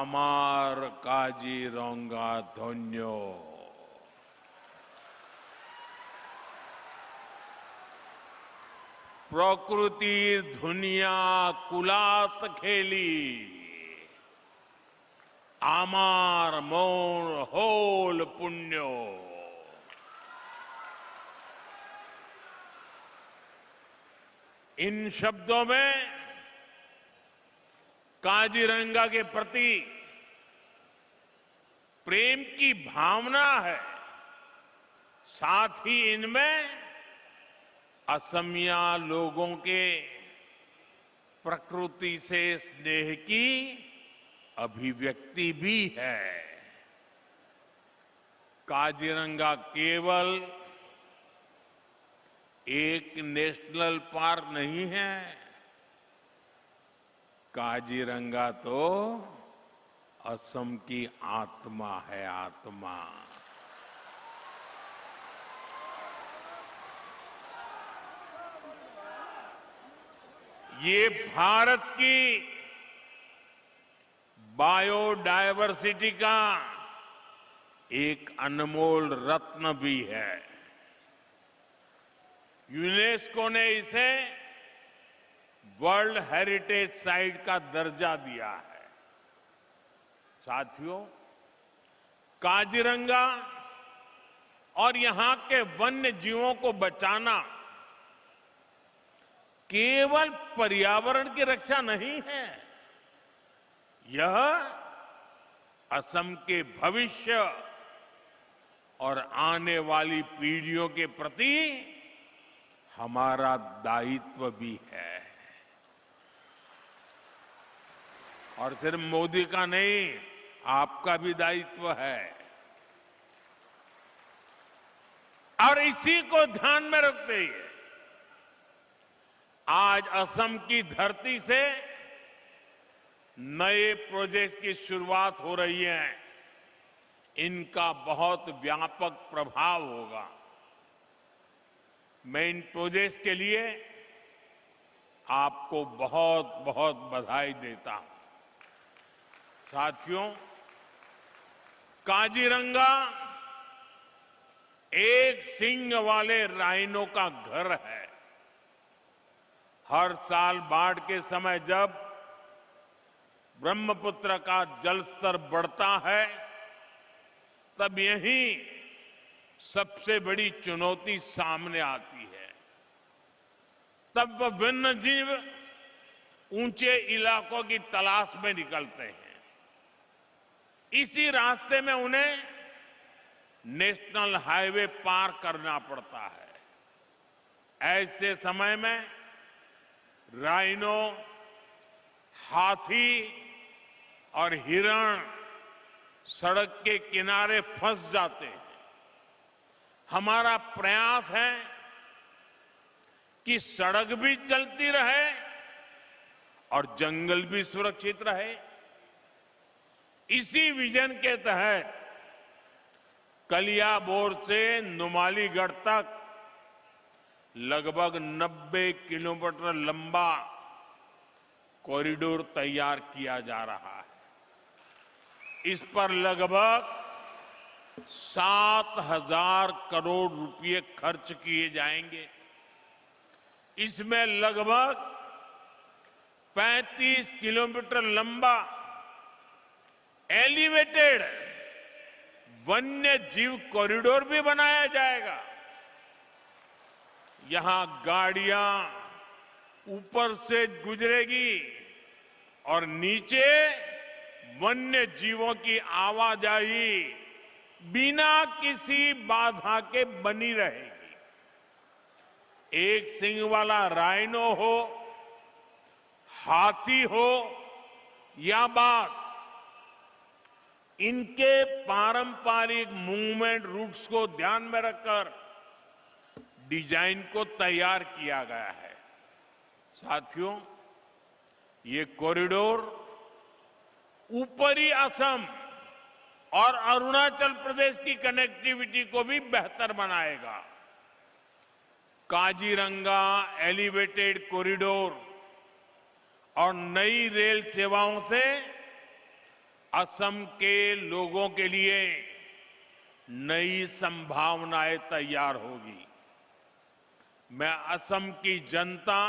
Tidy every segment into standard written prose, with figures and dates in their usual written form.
आमार काजीरंगा धन्यो। प्रकृति दुनिया कुलात खेली, आमार मौन होल पुण्यो। इन शब्दों में काजीरंगा के प्रति प्रेम की भावना है, साथ ही इनमें असमिया लोगों के प्रकृति से स्नेह की अभिव्यक्ति भी है। काजीरंगा केवल एक नेशनल पार्क नहीं है, काजीरंगा तो असम की आत्मा है, आत्मा। ये भारत की बायोडायवर्सिटी का एक अनमोल रत्न भी है। यूनेस्को ने इसे वर्ल्ड हेरिटेज साइट का दर्जा दिया है। साथियों, काजीरंगा और यहां के वन्य जीवों को बचाना केवल पर्यावरण की रक्षा नहीं है, यह असम के भविष्य और आने वाली पीढ़ियों के प्रति हमारा दायित्व भी है। और सिर्फ मोदी का नहीं, आपका भी दायित्व है। और इसी को ध्यान में रखते हुए आज असम की धरती से नए प्रोजेक्ट की शुरुआत हो रही है। इनका बहुत व्यापक प्रभाव होगा। मैं इन प्रोजेक्ट के लिए आपको बहुत बहुत बधाई देता हूं। साथियों, काजीरंगा एक सींग वाले राइनो का घर है। हर साल बाढ़ के समय जब ब्रह्मपुत्र का जलस्तर बढ़ता है, तब यही सबसे बड़ी चुनौती सामने आती है। तब वह वन्य जीव ऊंचे इलाकों की तलाश में निकलते हैं। इसी रास्ते में उन्हें नेशनल हाईवे पार करना पड़ता है। ऐसे समय में राइनो, हाथी और हिरण सड़क के किनारे फंस जाते हैं। हमारा प्रयास है कि सड़क भी चलती रहे और जंगल भी सुरक्षित रहे। इसी विजन के तहत कलियाबोर से नुमालीगढ़ तक लगभग 90 किलोमीटर लंबा कॉरिडोर तैयार किया जा रहा है। इस पर लगभग 7,000 करोड़ रुपए खर्च किए जाएंगे। इसमें लगभग 35 किलोमीटर लंबा एलिवेटेड वन्य जीव कॉरिडोर भी बनाया जाएगा। यहां गाड़ियां ऊपर से गुजरेगी और नीचे वन्य जीवों की आवाजाही बिना किसी बाधा के बनी रहेगी। एक सींग वाला राइनो हो, हाथी हो या बाघ, इनके पारंपरिक मूवमेंट रूट्स को ध्यान में रखकर डिजाइन को तैयार किया गया है। साथियों, ये कॉरिडोर ऊपरी असम और अरुणाचल प्रदेश की कनेक्टिविटी को भी बेहतर बनाएगा। काजीरंगा एलिवेटेड कॉरिडोर और नई रेल सेवाओं से असम के लोगों के लिए नई संभावनाएं तैयार होगी। मैं असम की जनता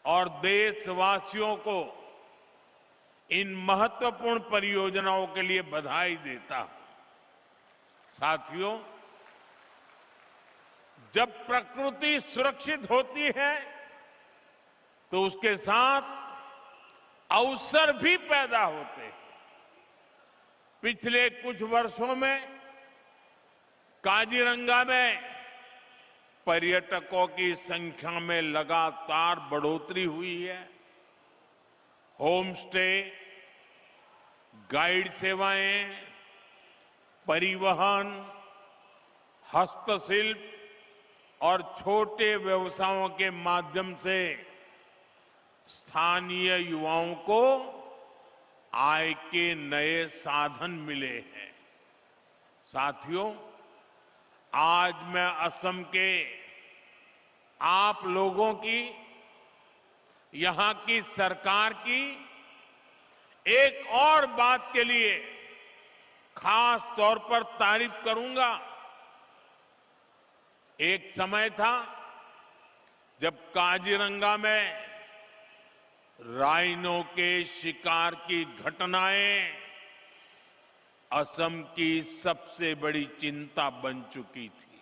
और देशवासियों को इन महत्वपूर्ण परियोजनाओं के लिए बधाई देता हूं। साथियों, जब प्रकृति सुरक्षित होती है तो उसके साथ अवसर भी पैदा होते हैं। पिछले कुछ वर्षों में काजीरंगा में पर्यटकों की संख्या में लगातार बढ़ोतरी हुई है। होम स्टे, गाइड सेवाएं, परिवहन, हस्तशिल्प और छोटे व्यवसायों के माध्यम से स्थानीय युवाओं को आय के नए साधन मिले हैं। साथियों, आज मैं असम के आप लोगों की, यहां की सरकार की एक और बात के लिए खास तौर पर तारीफ करूंगा। एक समय था जब काजीरंगा में राइनो के शिकार की घटनाएं असम की सबसे बड़ी चिंता बन चुकी थी।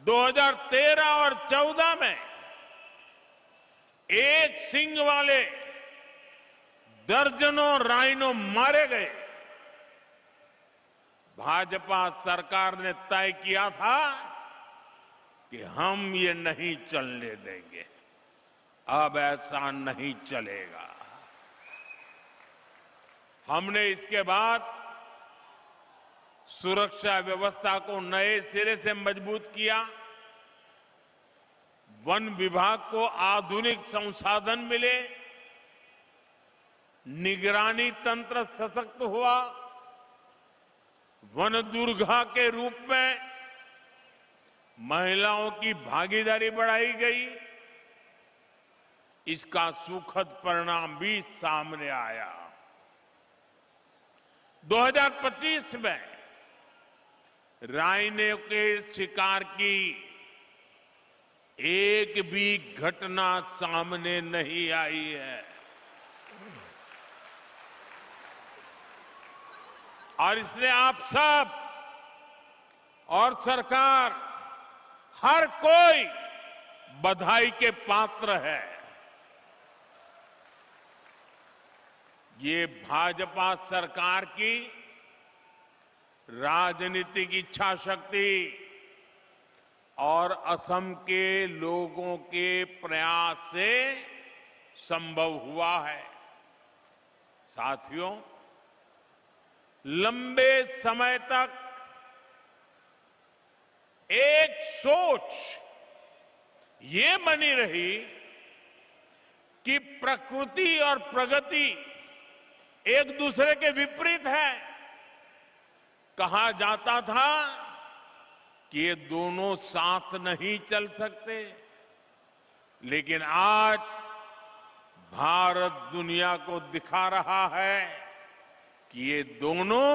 2013 और 14 में एक सींग वाले दर्जनों राइनो मारे गए। भाजपा सरकार ने तय किया था कि हम ये नहीं चलने देंगे। अब ऐसा नहीं चलेगा। हमने इसके बाद सुरक्षा व्यवस्था को नए सिरे से मजबूत किया। वन विभाग को आधुनिक संसाधन मिले, निगरानी तंत्र सशक्त हुआ, वन दुर्गा के रूप में महिलाओं की भागीदारी बढ़ाई गई। इसका सुखद परिणाम भी सामने आया। 2025 में राइनो के शिकार की एक भी घटना सामने नहीं आई है और इसलिए आप सब और सरकार, हर कोई बधाई के पात्र है। ये भाजपा सरकार की राजनीतिक इच्छा शक्ति और असम के लोगों के प्रयास से संभव हुआ है। साथियों, लंबे समय तक एक सोच ये बनी रही कि प्रकृति और प्रगति एक दूसरे के विपरीत है। कहा जाता था कि ये दोनों साथ नहीं चल सकते, लेकिन आज भारत दुनिया को दिखा रहा है कि ये दोनों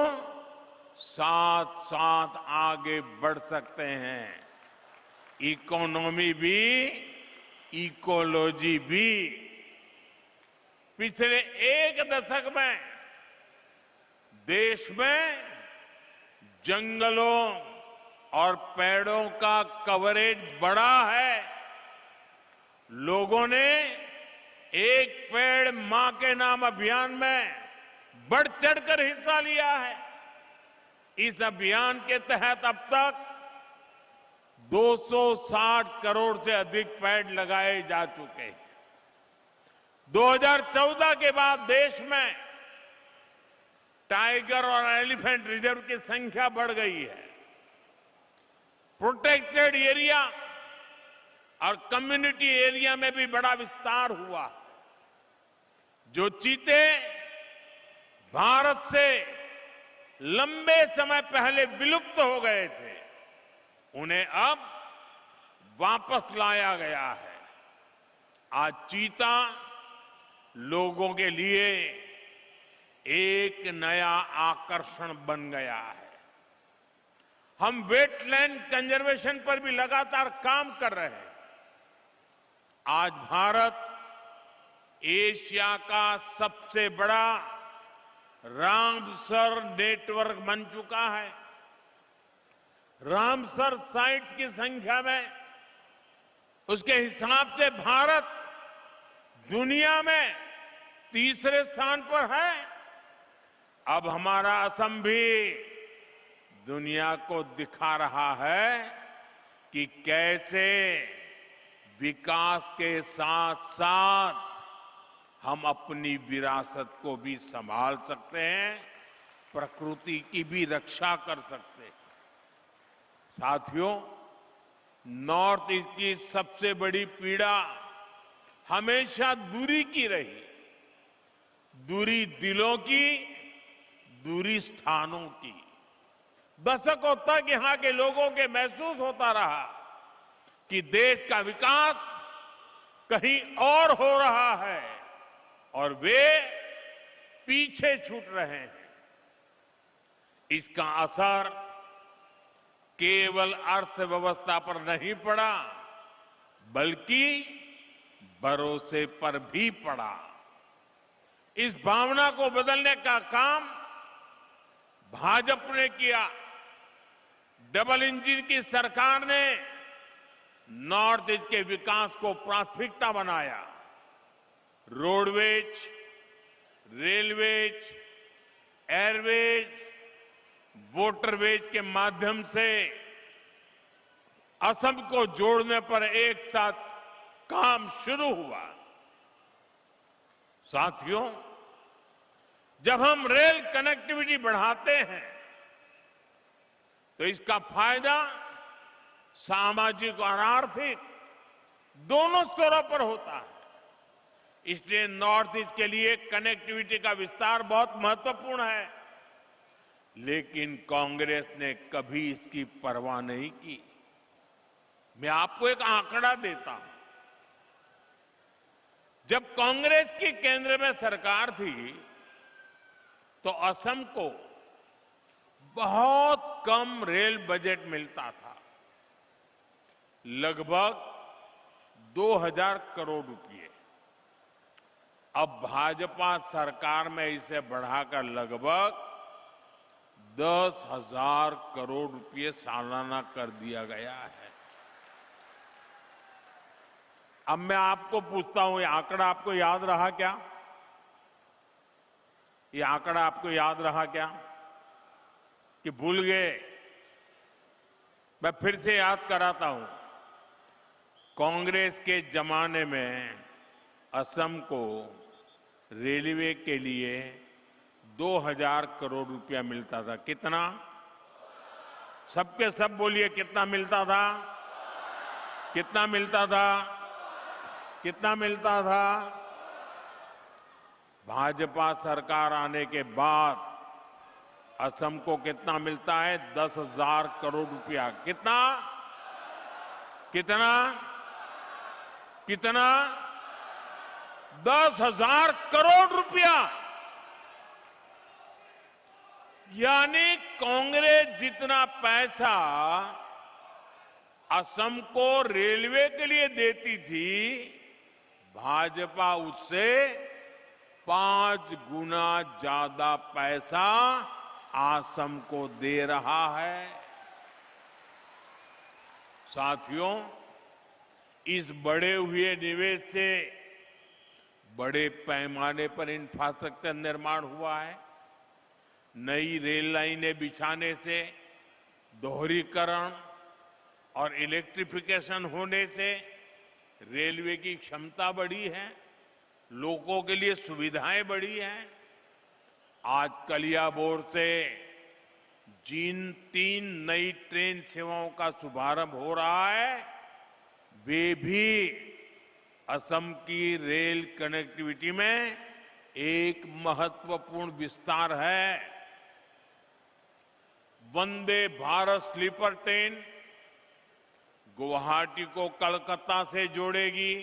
साथ साथ आगे बढ़ सकते हैं। इकोनॉमी भी, इकोलॉजी भी। पिछले एक दशक में देश में जंगलों और पेड़ों का कवरेज बढ़ा है। लोगों ने एक पेड़ मां के नाम अभियान में बढ़ चढ़कर हिस्सा लिया है। इस अभियान के तहत अब तक 260 करोड़ से अधिक पेड़ लगाए जा चुके हैं। 2014 के बाद देश में टाइगर और एलिफेंट रिजर्व की संख्या बढ़ गई है। प्रोटेक्टेड एरिया और कम्युनिटी एरिया में भी बड़ा विस्तार हुआ। जो चीते भारत से लंबे समय पहले विलुप्त हो गए थे, उन्हें अब वापस लाया गया है। आज चीता लोगों के लिए एक नया आकर्षण बन गया है। हम वेटलैंड कंजर्वेशन पर भी लगातार काम कर रहे हैं। आज भारत एशिया का सबसे बड़ा रामसर नेटवर्क बन चुका है। रामसर साइट्स की संख्या में उसके हिसाब से भारत दुनिया में तीसरे स्थान पर है। अब हमारा असम भी दुनिया को दिखा रहा है कि कैसे विकास के साथ साथ हम अपनी विरासत को भी संभाल सकते हैं, प्रकृति की भी रक्षा कर सकते हैं। साथियों, नॉर्थ ईस्ट की सबसे बड़ी पीड़ा हमेशा दूरी की रही। दूरी दिलों की, दूरी स्थानों की। दशकों तक यहां के लोगों के महसूस होता रहा कि देश का विकास कहीं और हो रहा है और वे पीछे छूट रहे हैं। इसका असर केवल अर्थव्यवस्था पर नहीं पड़ा, बल्कि भरोसे पर भी पड़ा। इस भावना को बदलने का काम भाजपा ने किया। डबल इंजन की सरकार ने नॉर्थ ईस्ट के विकास को प्राथमिकता बनाया। रोडवेज, रेलवेज, एयरवेज, वाटरवेज के माध्यम से असम को जोड़ने पर एक साथ काम शुरू हुआ। साथियों, जब हम रेल कनेक्टिविटी बढ़ाते हैं तो इसका फायदा सामाजिक और आर्थिक दोनों स्तरों पर होता है। इसलिए नॉर्थ ईस्ट के लिए कनेक्टिविटी का विस्तार बहुत महत्वपूर्ण है। लेकिन कांग्रेस ने कभी इसकी परवाह नहीं की। मैं आपको एक आंकड़ा देता हूं। जब कांग्रेस की केंद्र में सरकार थी तो असम को बहुत कम रेल बजट मिलता था, लगभग 2000 करोड़ रुपए। अब भाजपा सरकार में इसे बढ़ाकर लगभग 10,000 करोड़ रुपए सालाना कर दिया गया है। अब मैं आपको पूछता हूं, ये आंकड़ा आपको याद रहा क्या? ये आंकड़ा आपको याद रहा क्या कि भूल गए? मैं फिर से याद कराता हूं। कांग्रेस के जमाने में असम को रेलवे के लिए 2000 करोड़ रुपया मिलता था। कितना? सबके सब बोलिए, कितना मिलता था? कितना मिलता था? कितना मिलता था? भाजपा सरकार आने के बाद असम को कितना मिलता है? 10,000 करोड़ रुपया। कितना? कितना? कितना? 10,000 करोड़ रुपया। यानी कांग्रेस जितना पैसा असम को रेलवे के लिए देती थी, भाजपा उससे 5 गुना ज्यादा पैसा असम को दे रहा है। साथियों, इस बढ़े हुए निवेश से बड़े पैमाने पर इंफ्रास्ट्रक्चर निर्माण हुआ है। नई रेल लाइनें बिछाने से, दोहरीकरण और इलेक्ट्रिफिकेशन होने से रेलवे की क्षमता बढ़ी है, लोगों के लिए सुविधाएं बढ़ी हैं। आज कलियाबोर से जिन 3 नई ट्रेन सेवाओं का शुभारंभ हो रहा है, वे भी असम की रेल कनेक्टिविटी में एक महत्वपूर्ण विस्तार है। वंदे भारत स्लीपर ट्रेन गुवाहाटी को कोलकाता से जोड़ेगी।